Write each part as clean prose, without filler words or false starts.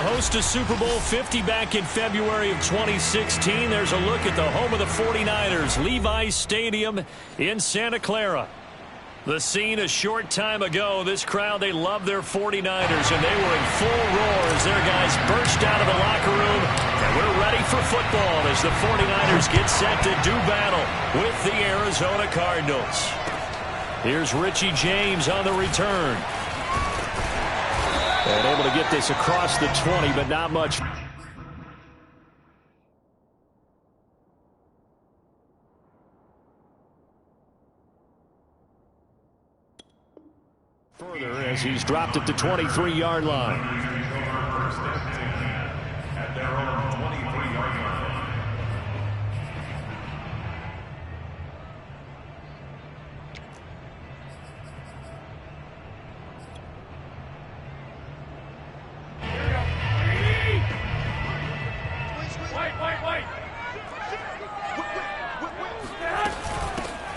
host to Super Bowl 50 back in February of 2016. There's a look at the home of the 49ers, Levi's Stadium in Santa Clara. The scene a short time ago. This crowd, they love their 49ers, and they were in full roar as their guys burst out of the locker room. And we're ready for football as the 49ers get set to do battle with the Arizona Cardinals. Here's Richie James on the return. And able to get this across the 20, but not much. Further as he's dropped at the 23-yard line. At their own 23-yard line.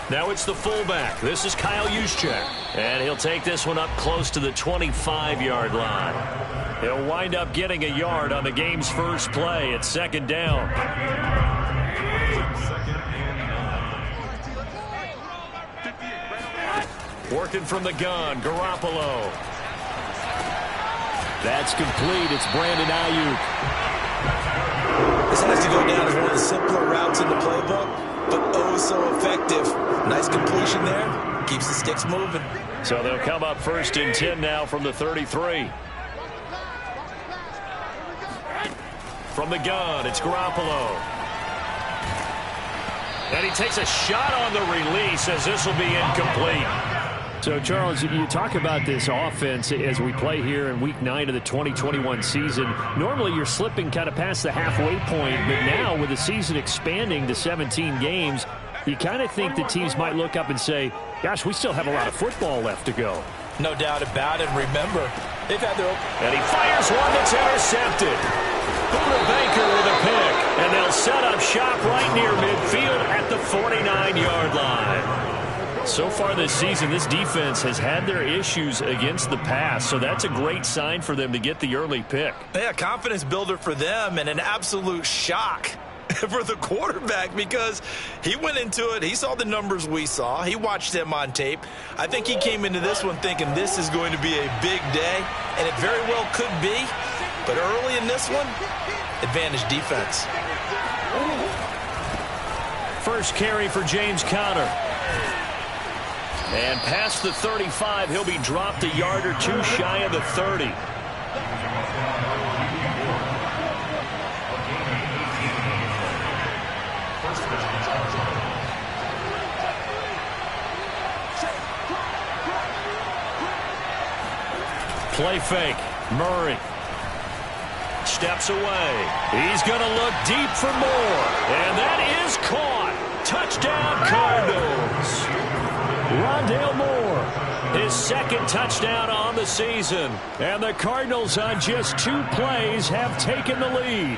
Now it's the fullback. This is Kyle Juszczyk. And he'll take this one up close to the 25-yard line. He'll wind up getting a yard on the game's first play at second down. Working from the gun, Garoppolo. That's complete. It's Brandon Ayuk. This has to go down as one of the simpler routes in the playbook, but oh so effective. Nice completion there. Keeps the sticks moving. So they'll come up first and 10 now from the 33. From the gun, it's Garoppolo. And he takes a shot on the release as this will be incomplete. So, Charles, you talk about this offense as we play here in Week 9 of the 2021 season. Normally, you're slipping kind of past the halfway point, but now with the season expanding to 17 games, you kind of think the teams might look up and say, gosh, we still have a lot of football left to go. No doubt about it. Remember, they've had their... And he fires one that's intercepted. Buda Baker with a pick. And they'll set up shop right near midfield at the 49-yard line. So far this season, this defense has had their issues against the pass, so that's a great sign for them to get the early pick. Yeah, confidence builder for them and an absolute shock for the quarterback because he went into it. He saw the numbers we saw. He watched them on tape. I think he came into this one thinking this is going to be a big day, and it very well could be. But early in this one, advantage defense. First carry for James Conner. And past the 35, he'll be dropped a yard or two shy of the 30. Play fake. Murray steps away. He's going to look deep for more. And that is caught. Touchdown, Cardinals. Rondale Moore, his second touchdown on the season. And the Cardinals on just 2 plays have taken the lead.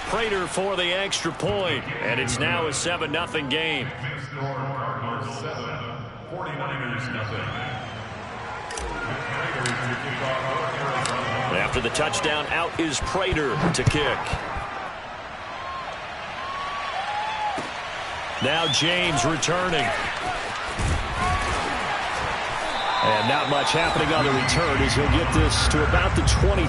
Prater for the extra point, and it's now a 7-0 game. After the touchdown, out is Prater to kick. Now James returning. And not much happening on the return as he'll get this to about the 23.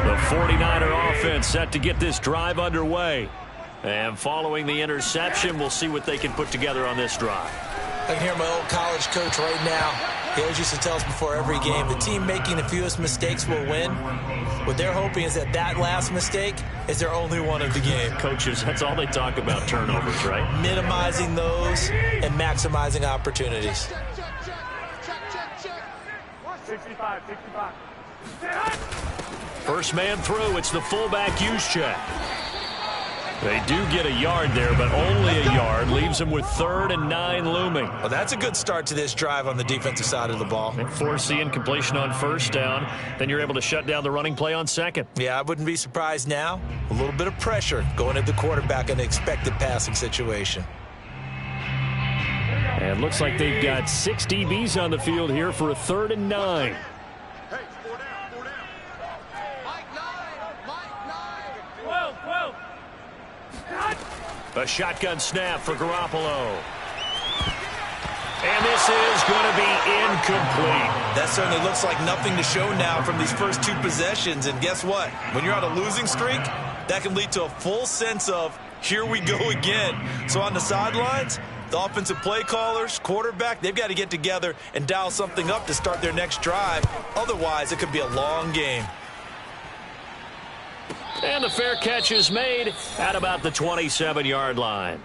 The 49er offense set to get this drive underway. And following the interception, we'll see what they can put together on this drive. I can hear my old college coach right now. He always used to tell us before every game, the team making the fewest mistakes will win. What they're hoping is that that last mistake is their only one of the game. Coaches, that's all they talk about, turnovers, right? Minimizing those and maximizing opportunities. 65. First man through, it's the fullback Juszczyk. They do get a yard there, but only a yard. Leaves them with 3rd and 9 looming. Well, that's a good start to this drive on the defensive side of the ball. And force the incompletion on first down. Then you're able to shut down the running play on second. Yeah, I wouldn't be surprised now. A little bit of pressure going at the quarterback in an expected passing situation. And looks like they've got 6 DBs on the field here for a 3rd and 9. A shotgun snap for Garoppolo. And this is going to be incomplete. That certainly looks like nothing to show now from these first 2 possessions. And guess what? When you're on a losing streak, that can lead to a full sense of, here we go again. So on the sidelines, the offensive play callers, quarterback, they've got to get together and dial something up to start their next drive. Otherwise, it could be a long game. And the fair catch is made at about the 27-yard line.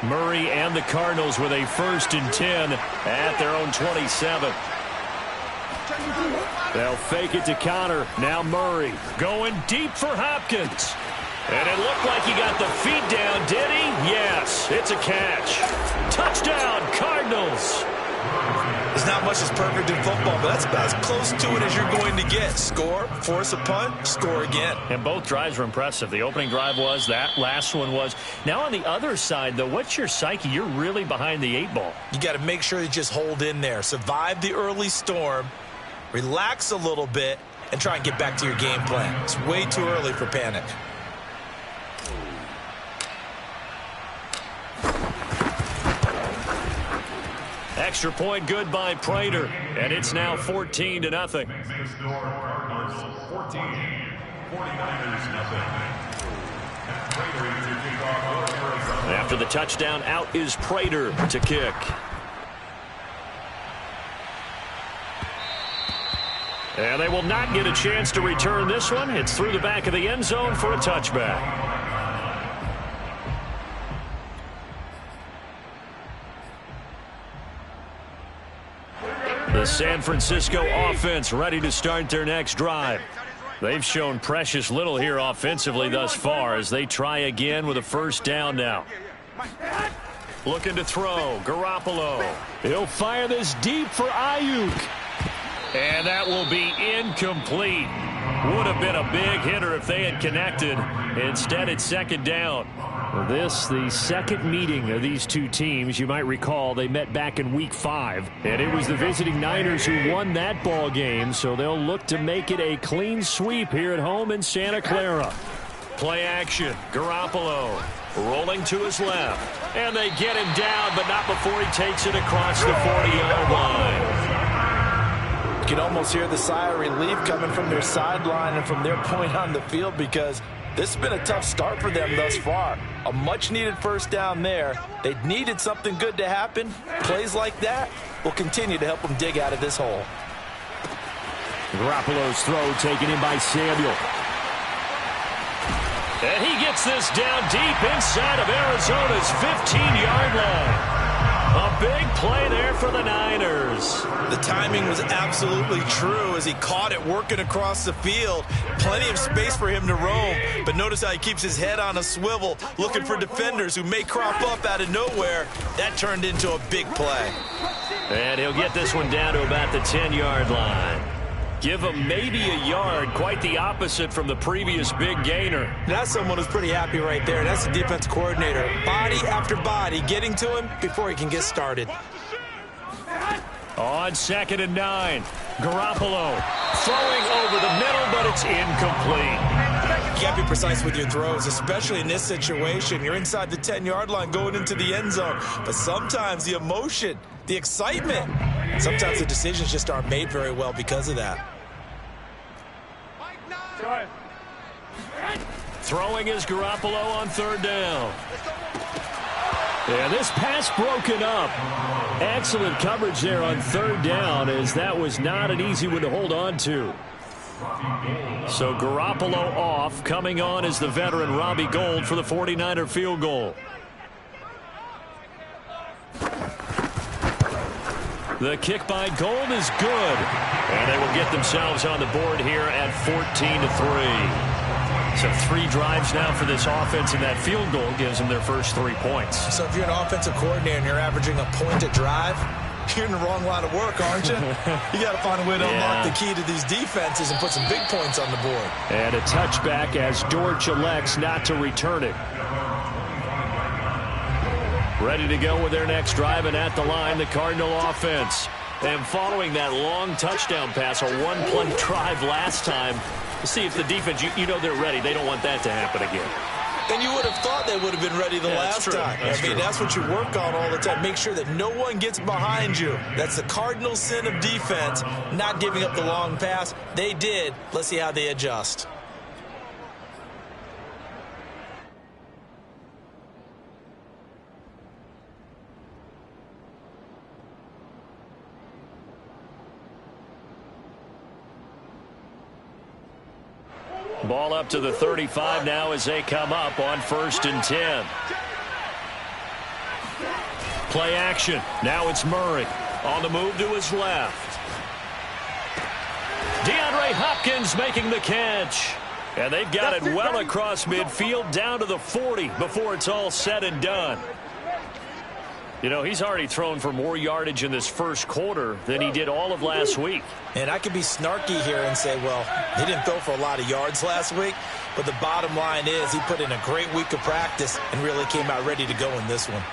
Murray and the Cardinals with a 1st and 10 at their own 27. They'll fake it to Connor. Now Murray going deep for Hopkins. And it looked like he got the feet down, did he? Yes, it's a catch. Touchdown, Cardinals. There's not much that's perfect in football, but that's about as close to it as you're going to get. Score, force a punt, score again. And both drives were impressive. The opening drive was, that last one was. Now on the other side, though, what's your psyche? You're really behind the 8 ball. You got to make sure you just hold in there. Survive the early storm, relax a little bit, and try and get back to your game plan. It's way too early for panic. Extra point good by Prater, and it's now 14-0. After the touchdown, out is Prater to kick. And they will not get a chance to return this one. It's through the back of the end zone for a touchback. The San Francisco offense ready to start their next drive. They've shown precious little here offensively thus far as they try again with a 1st down now. Looking to throw. Garoppolo. He'll fire this deep for Ayuk. And that will be incomplete. Would have been a big hitter if they had connected. Instead, it's 2nd down. This, the 2nd meeting of these 2 teams. You might recall they met back in Week 5. And it was the visiting Niners who won that ball game, so they'll look to make it a clean sweep here at home in Santa Clara. Play action. Garoppolo rolling to his left. And they get him down, but not before he takes it across the 40-yard line. You can almost hear the sigh of relief coming from their sideline and from their point on the field because this has been a tough start for them thus far. A much-needed 1st down there. They needed something good to happen. Plays like that will continue to help them dig out of this hole. Garoppolo's throw taken in by Samuel. And he gets this down deep inside of Arizona's 15-yard line. A big play there for the Niners. The timing was absolutely true as he caught it working across the field. Plenty of space for him to roam, but notice how he keeps his head on a swivel, looking for defenders who may crop up out of nowhere. That turned into a big play. And he'll get this one down to about the 10-yard line. Give him maybe a yard, quite the opposite from the previous big gainer. That's someone who's pretty happy right there. That's the defense coordinator. Body after body getting to him before he can get started. On 2nd and 9, Garoppolo throwing over the middle, but it's incomplete. You got to be precise with your throws, especially in this situation. You're inside the 10-yard line going into the end zone. But sometimes the emotion, the excitement, sometimes the decisions just aren't made very well because of that. Throwing is Garoppolo on 3rd down. And this pass broken up. Excellent coverage there on 3rd down, as that was not an easy one to hold on to. So Garoppolo off. Coming on is the veteran Robbie Gould for the 49er field goal. The kick by Gould is good. And they will get themselves on the board here at 14-3. So 3 drives now for this offense, and that field goal gives them their first 3 points. So if you're an offensive coordinator and you're averaging a point a drive, you're in the wrong line of work, aren't you? You got to find a way to unlock the key to these defenses and put some big points on the board. And a touchback as Dortch elects not to return it. Ready to go with their next drive, and at the line, the Cardinal offense. And following that long touchdown pass, a one-play drive last time, to see if the defense, you know they're ready. They don't want that to happen again. And you would have thought they would have been ready the last time. That's what you work on all the time. Make sure that no one gets behind you. That's the cardinal sin of defense, not giving up the long pass. They did. Let's see how they adjust. Ball up to the 35 now as they come up on 1st and 10. Play action. Now it's Murray on the move to his left. DeAndre Hopkins making the catch. And they've got it well across midfield down to the 40 before it's all said and done. You know, he's already thrown for more yardage in this first quarter than he did all of last week. And I could be snarky here and say, well, he didn't throw for a lot of yards last week, but the bottom line is he put in a great week of practice and really came out ready to go in this one.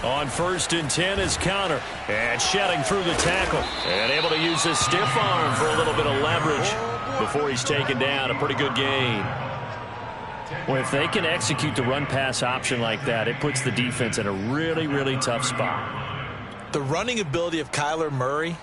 On 1st and 10 is Counter. And shedding through the tackle. And able to use his stiff arm for a little bit of leverage before he's taken down. A pretty good gain. Well, if they can execute the run-pass option like that, it puts the defense in a really, really tough spot. The running ability of Kyler Murray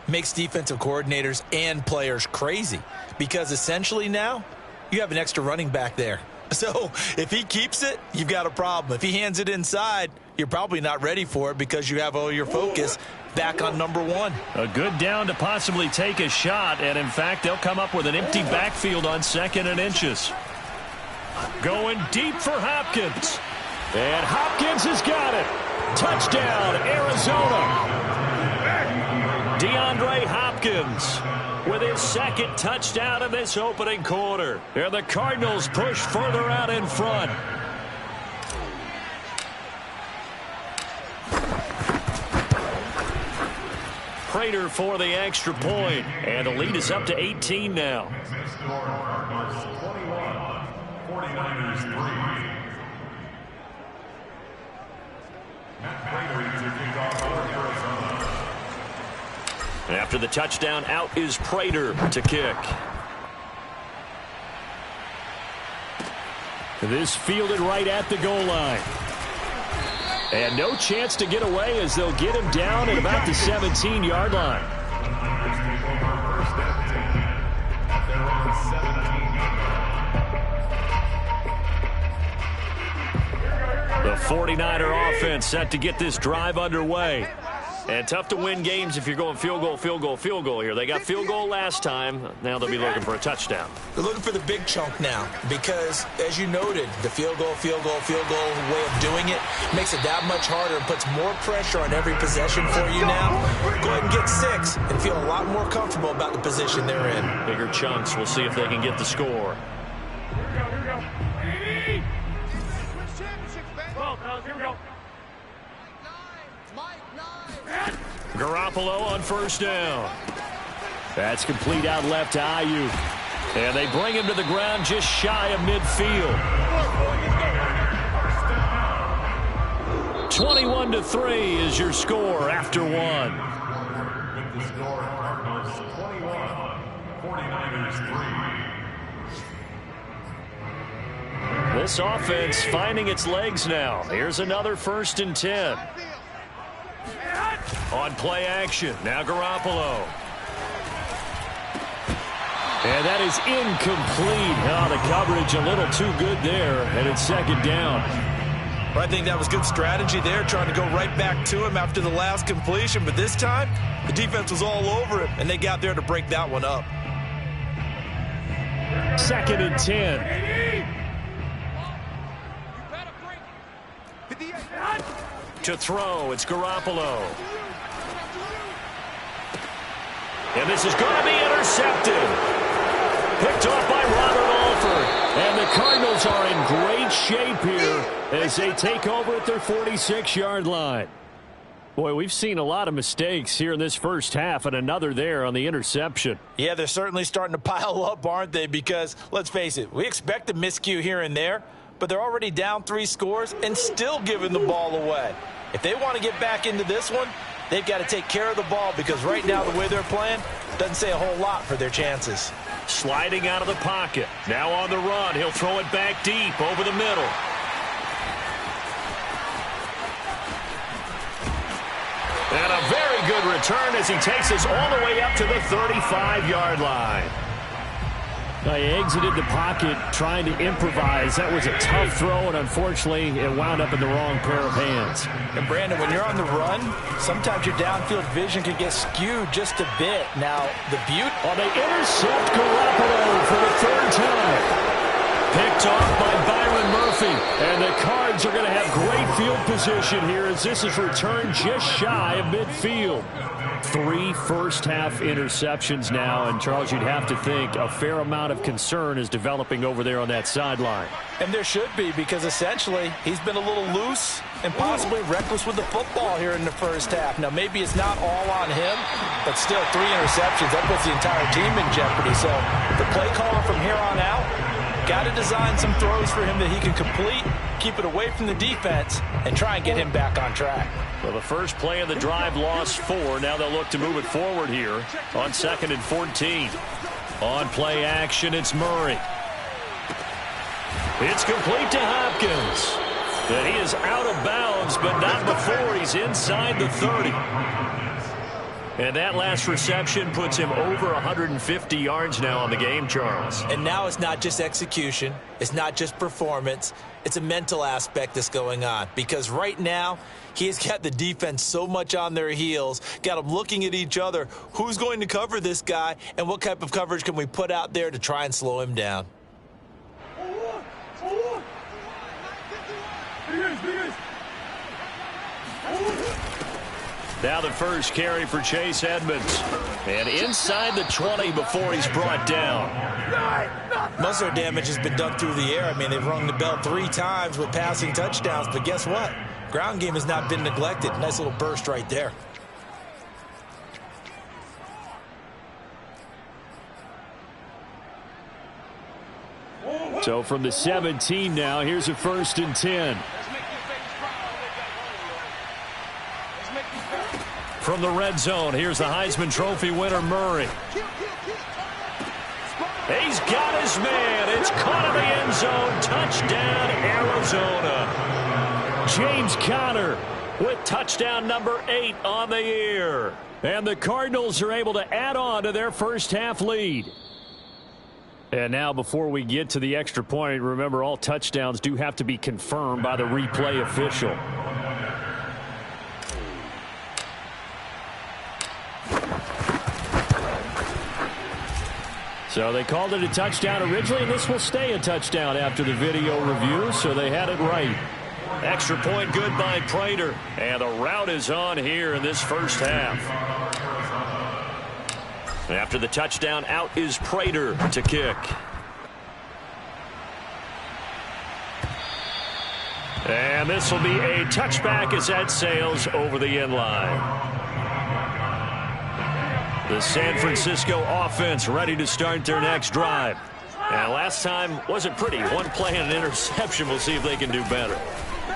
makes defensive coordinators and players crazy because essentially now you have an extra running back there. So if he keeps it, you've got a problem. If he hands it inside, you're probably not ready for it because you have all your focus back on number one. A good down to possibly take a shot, and in fact, they'll come up with an empty backfield on 2nd and inches. Going deep for Hopkins. And Hopkins has got it. Touchdown, Arizona. DeAndre Hopkins with his 2nd touchdown of this opening quarter. And the Cardinals push further out in front. Prater for the extra point. And the lead is up to 18 now. 49ers 3. After the touchdown, out is Prater to kick. This fielded right at the goal line. And no chance to get away as they'll get him down at about the 17-yard line. The 49er offense set to get this drive underway. And tough to win games if you're going field goal, field goal, field goal here. They got field goal last time. Now they'll be looking for a touchdown. They're looking for the big chunk now because, as you noted, the field goal way of doing it makes it that much harder and puts more pressure on every possession for you now. Go ahead and get 6 and feel a lot more comfortable about the position they're in. Bigger chunks. We'll see if they can get the score. Garoppolo on 1st down. That's complete out left to Ayuk. And they bring him to the ground just shy of midfield. 21-3 is your score after one. With the score, Cardinals 21, 49ers 3. This offense finding its legs now. Here's another 1st and 10. On play action, now Garoppolo. And that is incomplete. Oh, the coverage a little too good there, and it's 2nd down. Well, I think that was good strategy there, trying to go right back to him after the last completion. But this time, the defense was all over him, and they got there to break that one up. 2nd and 10. To throw, it's Garoppolo. And this is going to be intercepted. Picked off by Robert Alford. And the Cardinals are in great shape here as they take over at their 46-yard line. Boy, we've seen a lot of mistakes here in this first half, and another there on the interception. Yeah, they're certainly starting to pile up, aren't they? Because, let's face it, we expect a miscue here and there, but they're already down 3 scores and still giving the ball away. If they want to get back into this one, they've got to take care of the ball because right now the way they're playing doesn't say a whole lot for their chances. Sliding out of the pocket. Now on the run. He'll throw it back deep over the middle. And a very good return as he takes us all the way up to the 35-yard line. He exited the pocket trying to improvise. That was a tough throw, and unfortunately, it wound up in the wrong pair of hands. And, Brandon, when you're on the run, sometimes your downfield vision can get skewed just a bit. Now, the beauty... Oh, they intercept Garoppolo for the 3rd time. Picked off by Byron Murphy. And the Cards are going to have great field position here as this is returned just shy of midfield. 3 first-half interceptions now, and Charles, you'd have to think a fair amount of concern is developing over there on that sideline. And there should be, because essentially he's been a little loose and possibly reckless with the football here in the first half. Now, maybe it's not all on him, but still 3 interceptions. That puts the entire team in jeopardy. So the play caller from here on out got to design some throws for him that he can complete, keep it away from the defense, and try and get him back on track. Well, the first play of the drive lost 4. Now they'll look to move it forward here on 2nd and 14. On play action, it's Murray. It's complete to Hopkins. And he is out of bounds, but not before he's inside the 30. And that last reception puts him over 150 yards now on the game, Charles. And now it's not just execution. It's not just performance. It's a mental aspect that's going on. Because right now, he has got the defense so much on their heels, got them looking at each other. Who's going to cover this guy, and what type of coverage can we put out there to try and slow him down? Now the first carry for Chase Edmonds. And inside the 20 before he's brought down. Most of their damage has been done through the air. I mean, they've rung the bell 3 times with passing touchdowns. But guess what? Ground game has not been neglected. Nice little burst right there. So from the 17 now, here's a 1st and 10. From the red zone, here's the Heisman Trophy winner, Murray. He's got his man. It's caught in the end zone. Touchdown, Arizona. James Conner with touchdown number 8 on the year. And the Cardinals are able to add on to their first-half lead. And now before we get to the extra point, remember all touchdowns do have to be confirmed by the replay official. So they called it a touchdown originally, and this will stay a touchdown after the video review, so they had it right. Extra point good by Prater. And the route is on here in this first half. After the touchdown, out is Prater to kick. And this will be a touchback as that sails over the end line. The San Francisco offense ready to start their next drive. And last time wasn't pretty. 1 play and an interception. We'll see if they can do better.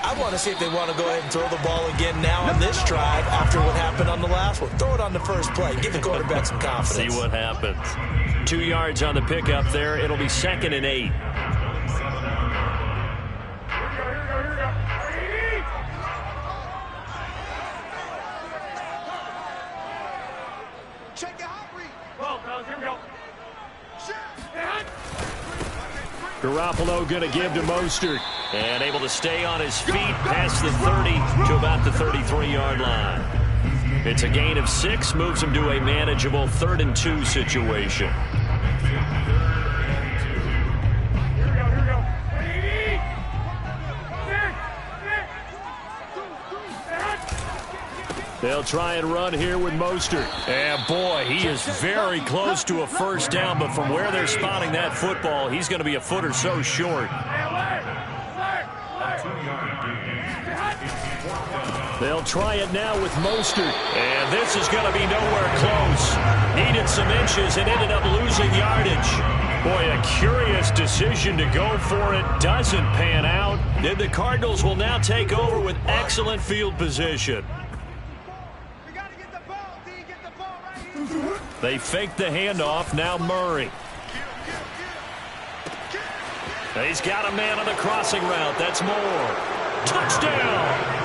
I want to see if they want to go ahead and throw the ball again now on this drive after what happened on the last one. Throw it on the first play. Give the quarterback some confidence. See what happens. 2 yards on the pickup there. It'll be 2nd and 8. Garoppolo going to give to Mostert. And able to stay on his feet past the 30 to about the 33-yard line. It's a gain of 6, moves him to a manageable 3rd and 2 situation. They'll try and run here with Mostert. And boy, he is very close to a first down, but from where they're spotting that football, he's going to be a foot or so short. They'll try it now with Mostert. And this is going to be nowhere close. Needed some inches and ended up losing yardage. Boy, a curious decision to go for it. Doesn't pan out. And the Cardinals will now take over with excellent field position. They fake the handoff. Now Murray. He's got a man on the crossing route. That's Moore. Touchdown!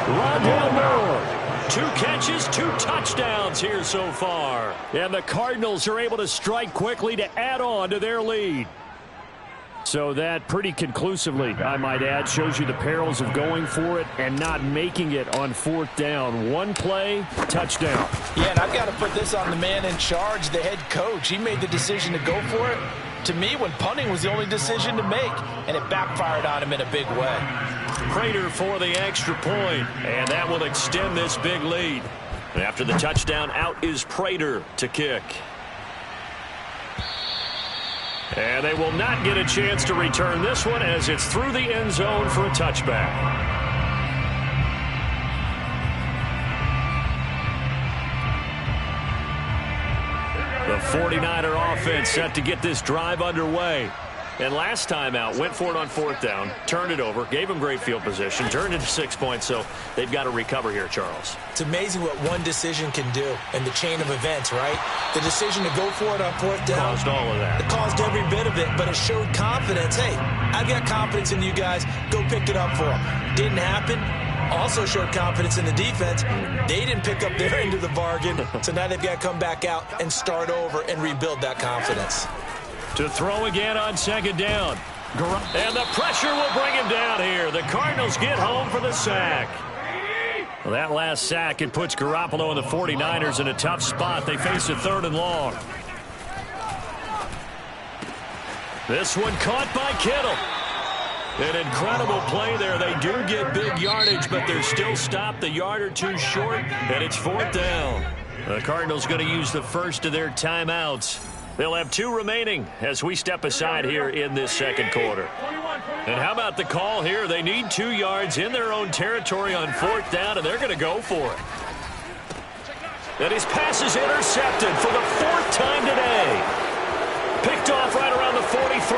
Rondale Moore. 2 catches, 2 touchdowns here so far. And the Cardinals are able to strike quickly to add on to their lead. So that pretty conclusively, I might add, shows you the perils of going for it and not making it on 4th down. 1 play, touchdown. Yeah, and I've got to put this on the man in charge, the head coach. He made the decision to go for it. To me, when punting was the only decision to make, and it backfired on him in a big way. Prater for the extra point, and that will extend this big lead. After the touchdown, out is Prater to kick. And they will not get a chance to return this one as it's through the end zone for a touchback. The 49er offense set to get this drive underway. And last time out, went for it on 4th down, turned it over, gave them great field position, turned it to 6 points, so they've got to recover here, Charles. It's amazing what one decision can do in the chain of events, right? The decision to go for it on 4th down. Caused all of that. It caused every bit of it, but it showed confidence. Hey, I've got confidence in you guys. Go pick it up for them. Didn't happen. Also showed confidence in the defense. They didn't pick up their end of the bargain, so now they've got to come back out and start over and rebuild that confidence. To throw again on 2nd down. And the pressure will bring him down here. The Cardinals get home for the sack. Well, that last sack, it puts Garoppolo and the 49ers in a tough spot. They face a 3rd and long. This one caught by Kittle. An incredible play there. They do get big yardage, but they're still stopped a yard or 2 short, and it's 4th down. The Cardinals going to use the first of their timeouts. They'll have 2 remaining as we step aside here in this 2nd quarter. And how about the call here? They need 2 yards in their own territory on 4th down, and they're going to go for it. And his pass is intercepted for the 4th time today. Picked off right around the 43.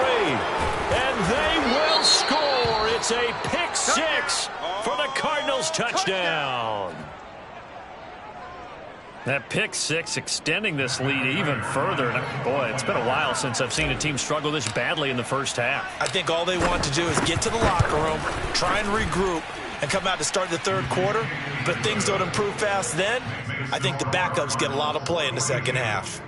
And they will score. It's a pick 6 for the Cardinals touchdown. That pick 6 extending this lead even further. Boy, it's been a while since I've seen a team struggle this badly in the first half. I think all they want to do is get to the locker room, try and regroup, and come out to start the 3rd quarter. But things don't improve fast then. I think the backups get a lot of play in the 2nd half.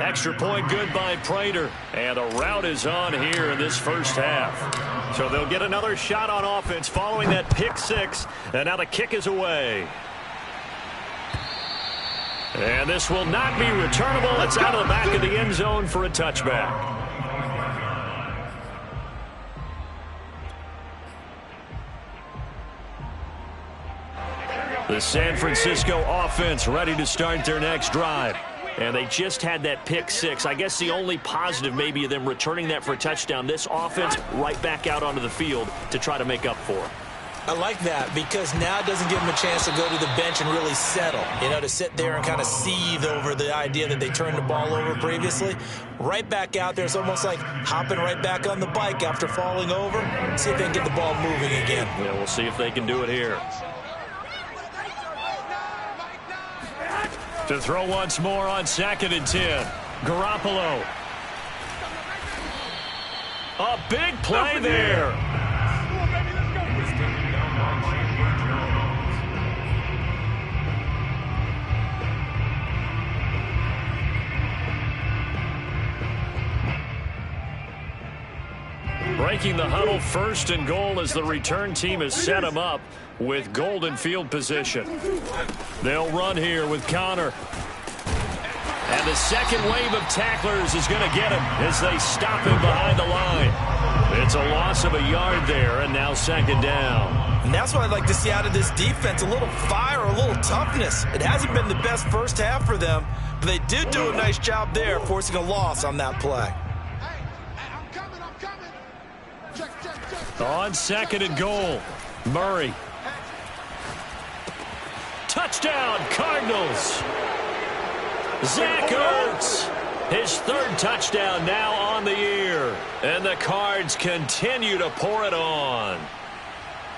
Extra point good by Prater. And the route is on here in this first half. So they'll get another shot on offense following that pick 6. And now the kick is away. And this will not be returnable. It's out of the back of the end zone for a touchback. The San Francisco offense ready to start their next drive. And they just had that pick 6. I guess the only positive maybe of them returning that for a touchdown. This offense right back out onto the field to try to make up for it. I like that because now it doesn't give them a chance to go to the bench and really settle, to sit there and kind of seethe over the idea that they turned the ball over previously. Right back out there, it's almost like hopping right back on the bike after falling over. See if they can get the ball moving again. Yeah, we'll see if they can do it here. To throw once more on 2nd and 10. Garoppolo. A big play there. Breaking the huddle, 1st and goal as the return team has set him up with golden field position. They'll run here with Connor. And the second wave of tacklers is going to get him as they stop him behind the line. It's a loss of a yard there, and now 2nd down. And that's what I'd like to see out of this defense, a little fire, a little toughness. It hasn't been the best first half for them, but they did do a nice job there, forcing a loss on that play. On 2nd and goal, Murray. Touchdown, Cardinals. Zach Ertz. His third touchdown now on the year. And the Cards continue to pour it on.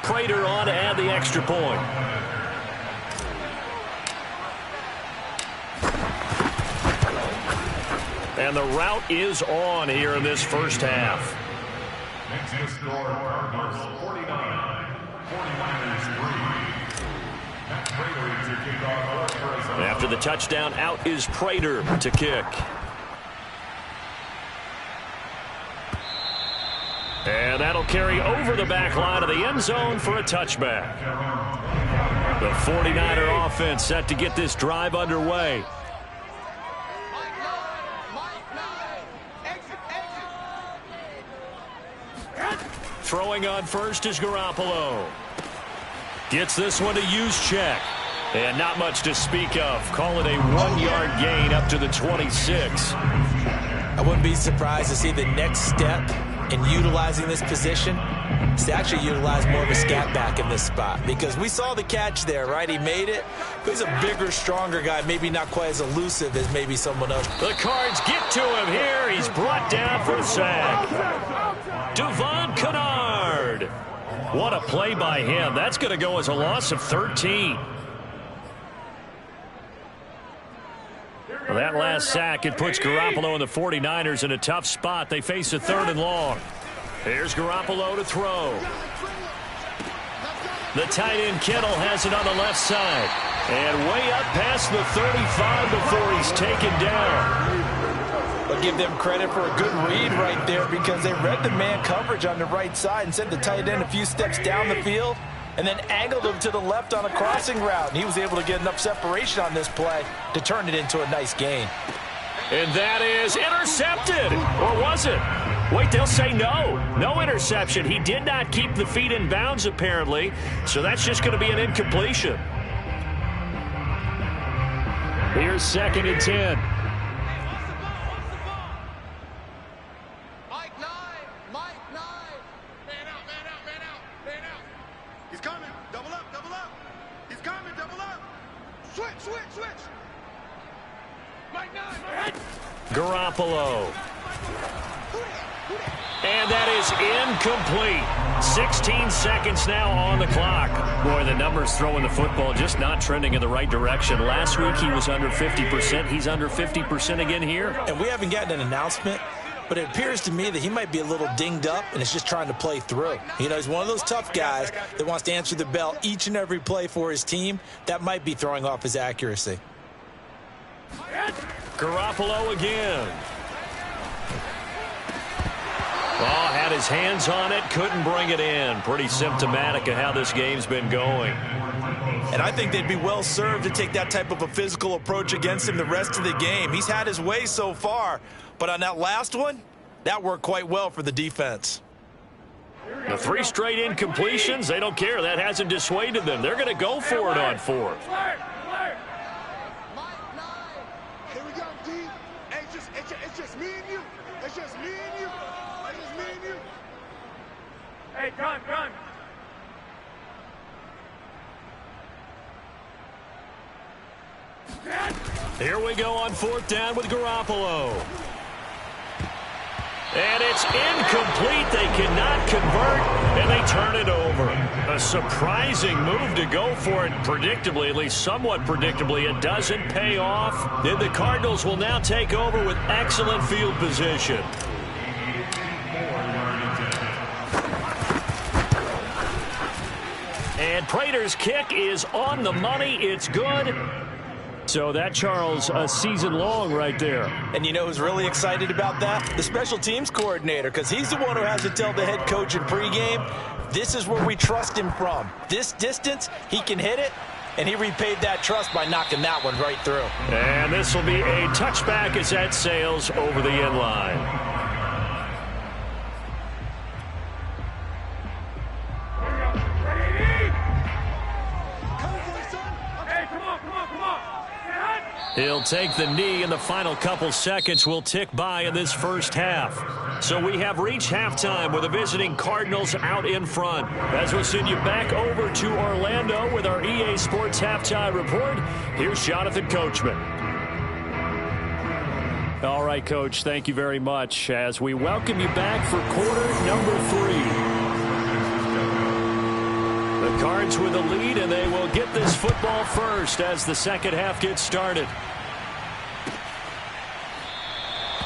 Prater on to add the extra point. And the route is on here in this first half. Next to score, Cardinals 49, 49ers 3. Matt Prater to kick off. After the touchdown, out is Prater to kick. And that'll carry over the back line of the end zone for a touchback. The 49er offense set to get this drive underway. Throwing on first is Garoppolo. Gets this one to Juszczyk. And not much to speak of. Call it a 1-yard gain up to the 26. I wouldn't be surprised to see the next step in utilizing this position is to actually utilize more of a scat back in this spot, because we saw the catch there, right? He made it. He's a bigger, stronger guy, maybe not quite as elusive as maybe someone else. The Cards get to him here. He's brought down for a sack. Devon Kennard. What a play by him. That's going to go as a loss of 13. Well, that last sack, it puts Garoppolo and the 49ers in a tough spot. They face a 3rd and long. Here's Garoppolo to throw. The tight end Kittle has it on the left side. And way up past the 35 before he's taken down. I'll give them credit for a good read right there, because they read the man coverage on the right side and sent the tight end a few steps down the field and then angled him to the left on a crossing route. And he was able to get enough separation on this play to turn it into a nice gain. And that is intercepted. Or was it? Wait, they'll say no. No interception. He did not keep the feet in bounds, apparently. So that's just going to be an incompletion. Here's 2nd and 10. Garoppolo. And that is incomplete. 16 seconds now on the clock. Boy, the numbers throwing the football just not trending in the right direction. Last week he was under 50%. He's under 50% again here. And we haven't gotten an announcement, but it appears to me that he might be a little dinged up and is just trying to play through. You know, he's one of those tough guys that wants to answer the bell each and every play for his team. That might be throwing off his accuracy. Garoppolo again. Oh, had his hands on it, couldn't bring it in. Pretty symptomatic of how this game's been going. And I think they'd be well served to take that type of a physical approach against him the rest of the game. He's had his way so far, but on that last one, that worked quite well for the defense. The 3 straight incompletions, they don't care. That hasn't dissuaded them. They're going to go for it on 4th. It's just me and you. It's just me and you. It's just me and you. Hey, gun. Here we go on 4th down with Garoppolo. And it's incomplete. They cannot convert, and they turn it over. A surprising move to go for it predictably, at least somewhat predictably. It doesn't pay off. Then the Cardinals will now take over with excellent field position. And Prater's kick is on the money. It's good. So that, Charles, a season long right there. And you know who's really excited about that? The special teams coordinator, because he's the one who has to tell the head coach in pregame, this is where we trust him from. This distance, he can hit it, and he repaid that trust by knocking that one right through. And this will be a touchback as that sails over the end line. He'll take the knee, and the final couple seconds will tick by in this first half. So we have reached halftime with the visiting Cardinals out in front. As we'll send you back over to Orlando with our EA Sports Halftime Report, here's Jonathan Coachman. All right, Coach, thank you very much as we welcome you back for quarter number 3. The Cards with a lead, and they will get this football first as the second half gets started.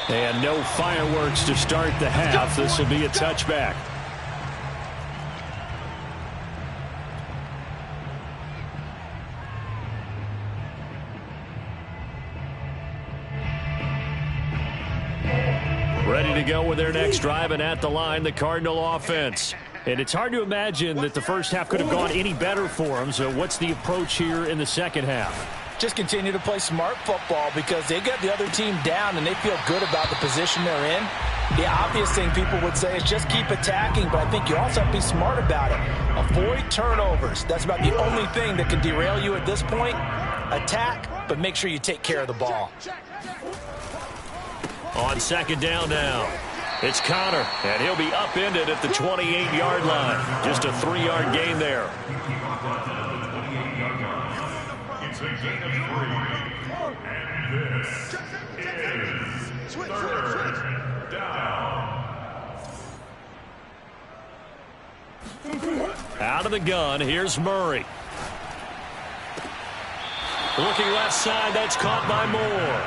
And no fireworks to start the half. This will be a touchback. Ready to go with their next drive, and at the line, the Cardinal offense. And it's hard to imagine that the first half could have gone any better for them. So what's the approach here in the second half? Just continue to play smart football because they got the other team down and they feel good about the position they're in. The obvious thing people would say is just keep attacking, but I think you also have to be smart about it. Avoid turnovers. That's about the only thing that can derail you at this point. Attack, but make sure you take care of the ball. On second down now, it's Connor, and he'll be upended at the 28-yard line. Just a 3-yard gain there. It's a gain of 3. And this is third down. Out of the gun, here's Murray. Looking left side, that's caught by Moore.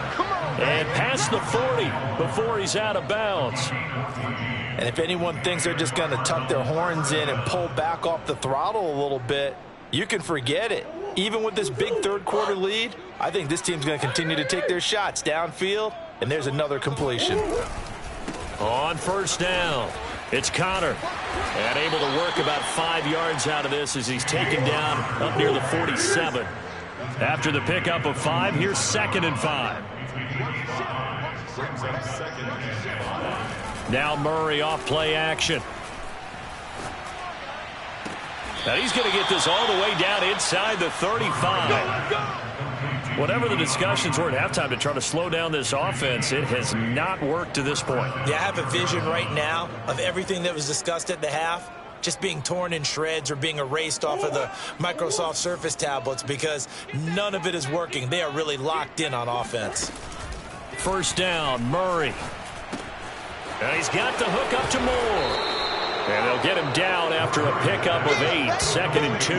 And past the 40 before he's out of bounds. And if anyone thinks they're just going to tuck their horns in and pull back off the throttle a little bit, you can forget it. Even with this big third-quarter lead, I think this team's going to continue to take their shots downfield, and there's another completion. On first down, it's Connor. And able to work about 5 yards out of this as he's taken down up near the 47. After the pickup of 5, here's 2nd and 5. Now Murray off play action. Now he's going to get this all the way down inside the 35. Whatever the discussions were at halftime to try to slow down this offense, it has not worked to this point. Yeah, I have a vision right now of everything that was discussed at the half just being torn in shreds or being erased off of the Microsoft Surface tablets because none of it is working. They are really locked in on offense. First down, Murray. And he's got the hook up to Moore. And they'll get him down after a pickup of 8, 2nd and 2.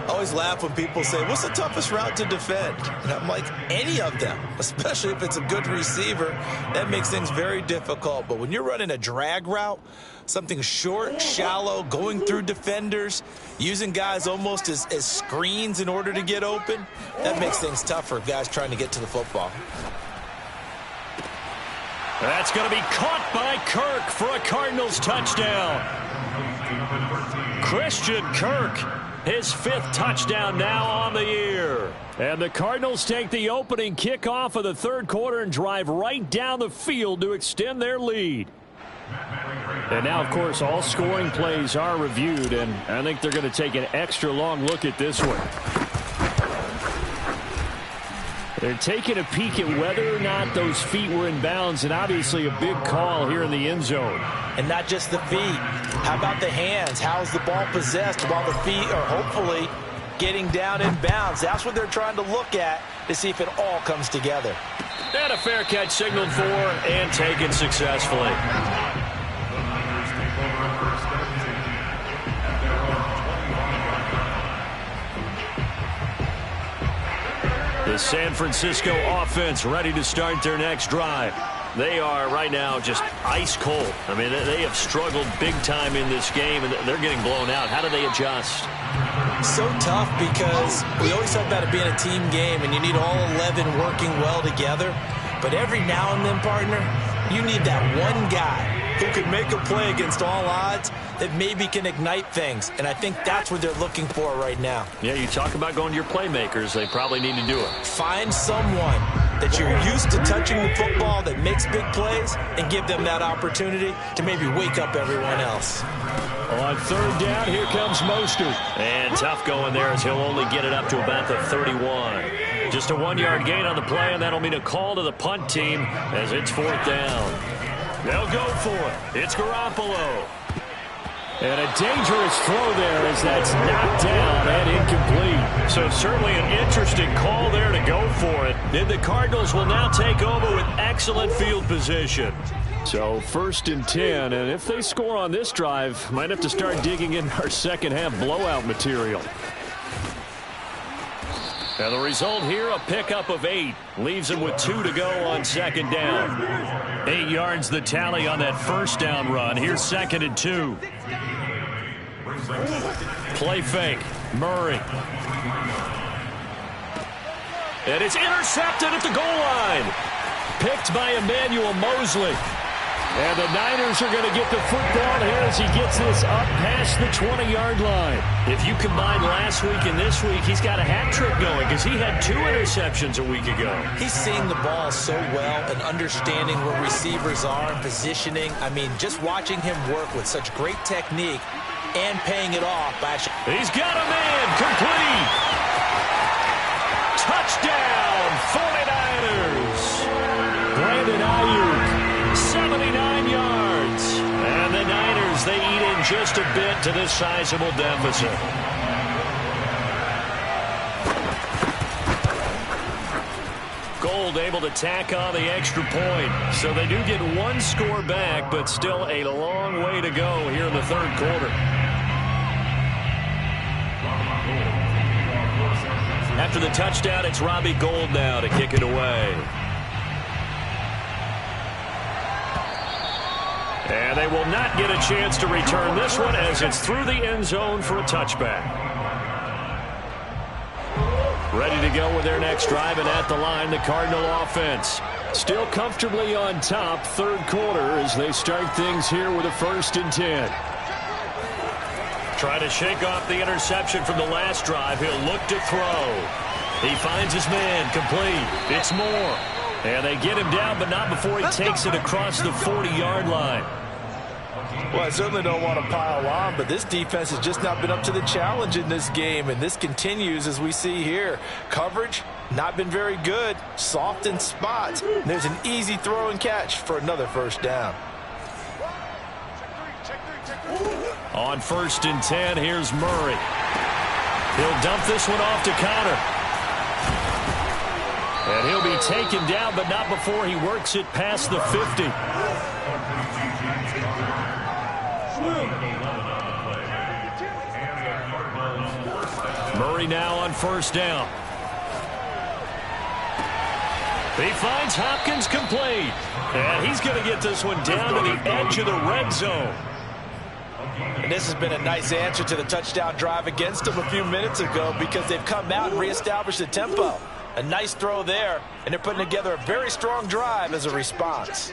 I always laugh when people say, what's the toughest route to defend? And I'm like, any of them, especially if it's a good receiver. That makes things very difficult. But when you're running a drag route, something short, shallow, going through defenders, using guys almost as screens in order to get open, that makes things tough for guys trying to get to the football. That's going to be caught by Kirk for a Cardinals touchdown. Christian Kirk, his 5th touchdown now on the year. And the Cardinals take the opening kickoff of the third quarter and drive right down the field to extend their lead. And now, of course, all scoring plays are reviewed, and I think they're going to take an extra long look at this one. They're taking a peek at whether or not those feet were in bounds, and obviously a big call here in the end zone. And not just the feet. How about the hands? How's the ball possessed while the feet are hopefully getting down in bounds? That's what they're trying to look at to see if it all comes together. And a fair catch signaled for and taken successfully. The San Francisco offense ready to start their next drive. They are right now just ice cold. I mean, they have struggled big time in this game, and they're getting blown out. How do they adjust? So tough because we always talk about it being a team game, and you need all 11 working well together. But every now and then, partner, you need that one guy who can make a play against all odds that maybe can ignite things. And I think that's what they're looking for right now. Yeah, you talk about going to your playmakers. They probably need to do it. Find someone that you're used to touching the football that makes big plays and give them that opportunity to maybe wake up everyone else. On third down, here comes Mostert. And tough going there as he'll only get it up to about the 31. Just a 1-yard gain on the play, and that'll mean a call to the punt team as it's 4th down. They'll go for it. It's Garoppolo. And a dangerous throw there as that's knocked down and incomplete. So certainly an interesting call there to go for it. And the Cardinals will now take over with excellent field position. So 1st and 10, and if they score on this drive, might have to start digging in our second half blowout material. And the result here, a pickup of 8. Leaves them with 2 to go on 2nd down. 8 yards the tally on that 1st down run. Here's 2nd and 2. Play fake. Murray. And it's intercepted at the goal line. Picked by Emmanuel Mosley. And the Niners are going to get the football here as he gets this up past the 20-yard line. If you combine last week and this week, he's got a hat trick going because he had 2 interceptions a week ago. He's seeing the ball so well and understanding where receivers are and positioning. I mean, just watching him work with such great technique and paying it off. He's got a man complete. Touchdown, 49ers. Brandon Ayuk. 79 yards. And the Niners, they eat in just a bit to this sizable deficit. Gold able to tack on the extra point. So they do get 1 score back, but still a long way to go here in the 3rd quarter. After the touchdown, it's Robbie Gould now to kick it away. And they will not get a chance to return this one as it's through the end zone for a touchback. Ready to go with their next drive, and at the line, the Cardinal offense. Still comfortably on top, 3rd quarter as they start things here with a 1st and 10. Trying to shake off the interception from the last drive. He'll look to throw. He finds his man complete. It's Moore. And they get him down, but not before he takes it across the 40-yard line. Well, I certainly don't want to pile on, but this defense has just not been up to the challenge in this game, and this continues as we see here. Coverage, not been very good, soft in spots. There's an easy throw and catch for another 1st down. On 1st and 10, here's Murray. He'll dump this one off to Connor. And he'll be taken down, but not before he works it past the 50. Murray now on 1st down. He finds Hopkins complete. And he's going to get this one down to the edge of the red zone. And this has been a nice answer to the touchdown drive against them a few minutes ago because they've come out and reestablished the tempo. A nice throw there, and they're putting together a very strong drive as a response.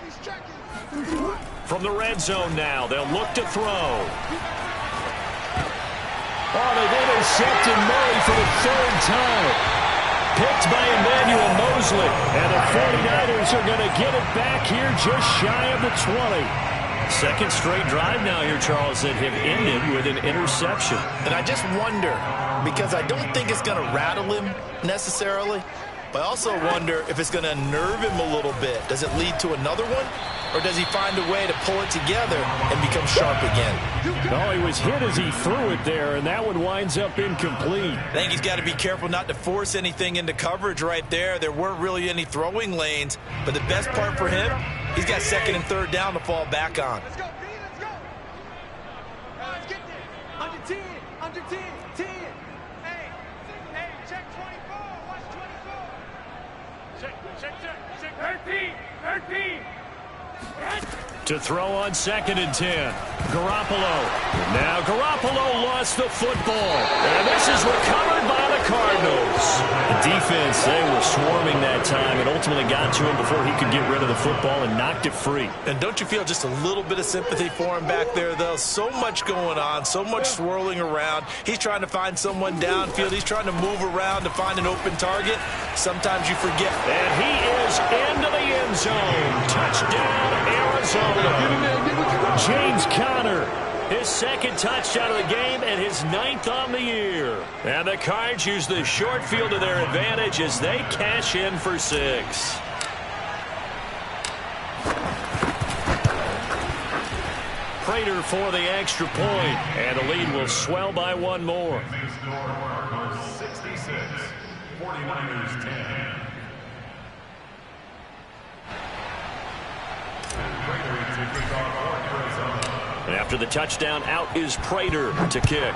From the red zone now, they'll look to throw. Oh, they've intercepted Murray for the 3rd time. Picked by Emmanuel Mosley. And the 49ers are going to get it back here just shy of the 20. 2nd straight drive now here, Charles, that have ended with an interception. And I just wonder, because I don't think it's going to rattle him necessarily, but I also wonder if it's going to unnerve him a little bit. Does it lead to another one? Or does he find a way to pull it together and become sharp again? Oh, he was hit as he threw it there, and that one winds up incomplete. I think he's got to be careful not to force anything into coverage right there. There weren't really any throwing lanes, but the best part for him, he's got 2nd and 3rd down to fall back on. Let's go, B, let's go. Let's get there. Under 10, under 10, 10. Hey, check 24, watch 24. Check. Third P. To throw on 2nd and 10. Garoppolo. Now Garoppolo lost the football. And this is recovered by the Cardinals. The defense, they were swarming that time and ultimately got to him before he could get rid of the football and knocked it free. And don't you feel just a little bit of sympathy for him back there, though? So much going on, so much swirling around. He's trying to find someone downfield. He's trying to move around to find an open target. Sometimes you forget. And he is into the end zone. Touchdown, Arizona. James Conner, his 2nd touchdown of the game and his 9th on the year. And the Cards use the short field to their advantage as they cash in for 6. Prater for the extra point, and the lead will swell by 1 more. 66, 49ers 10. And after the touchdown, out is Prater to kick.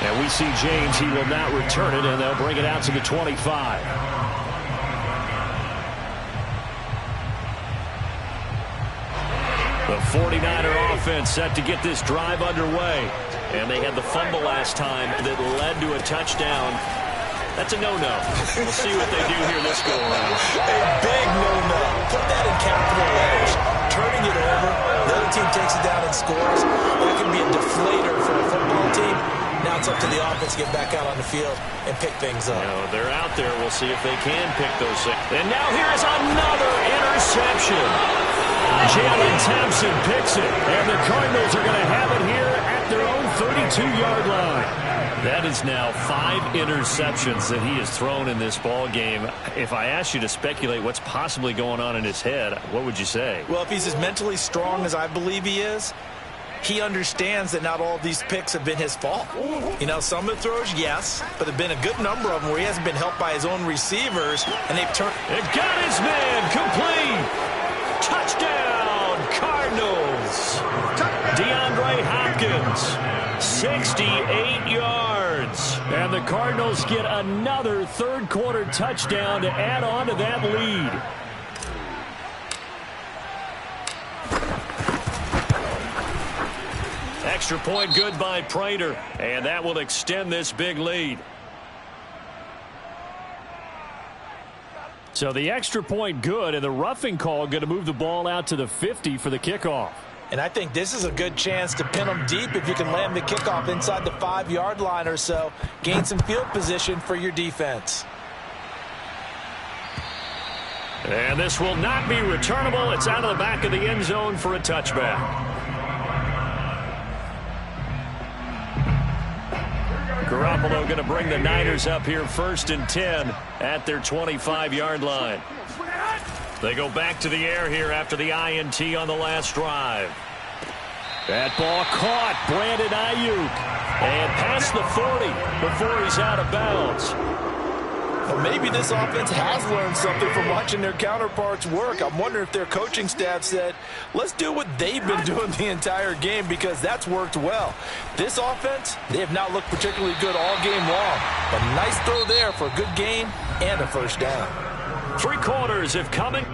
And we see James. He will not return it, and they'll bring it out to the 25. The 49er offense set to get this drive underway. And they had the fumble last time that led to a touchdown. That's a no-no. We'll see what they do here this go-around. A big no-no. Put that in capital letters. Turning it over, the other team takes it down and scores. That can be a deflator for a football team. Now it's up to the offense to get back out on the field and pick things up. They're out there. We'll see if they can pick those things. And now here is another interception. Jalen Thompson picks it, and the Cardinals are going to have it here at their own 32-yard line. That is now 5 interceptions that he has thrown in this ball game. If I asked you to speculate what's possibly going on in his head, what would you say? Well, if he's as mentally strong as I believe he is, he understands that not all of these picks have been his fault. You know, some of the throws, yes, but there have been a good number of them where he hasn't been helped by his own receivers, and they've turned. It got his man complete. Touchdown, Cardinals. DeAndre Hopkins, 68 yards. And the Cardinals get another third-quarter touchdown to add on to that lead. Extra point good by Prater, and that will extend this big lead. So the extra point good, and the roughing call going to move the ball out to the 50 for the kickoff. And I think this is a good chance to pin them deep if you can land the kickoff inside the 5-yard line or so. Gain some field position for your defense. And this will not be returnable. It's out of the back of the end zone for a touchback. Garoppolo going to bring the Niners up here 1st and 10 at their 25-yard line. They go back to the air here after the INT on the last drive. That ball caught. Brandon Ayuk. And past the 40 before he's out of bounds. Well, maybe this offense has learned something from watching their counterparts work. I'm wondering if their coaching staff said, let's do what they've been doing the entire game, because that's worked well. This offense, they have not looked particularly good all game long. But nice throw there for a good gain and a first down. 3 quarters have come in.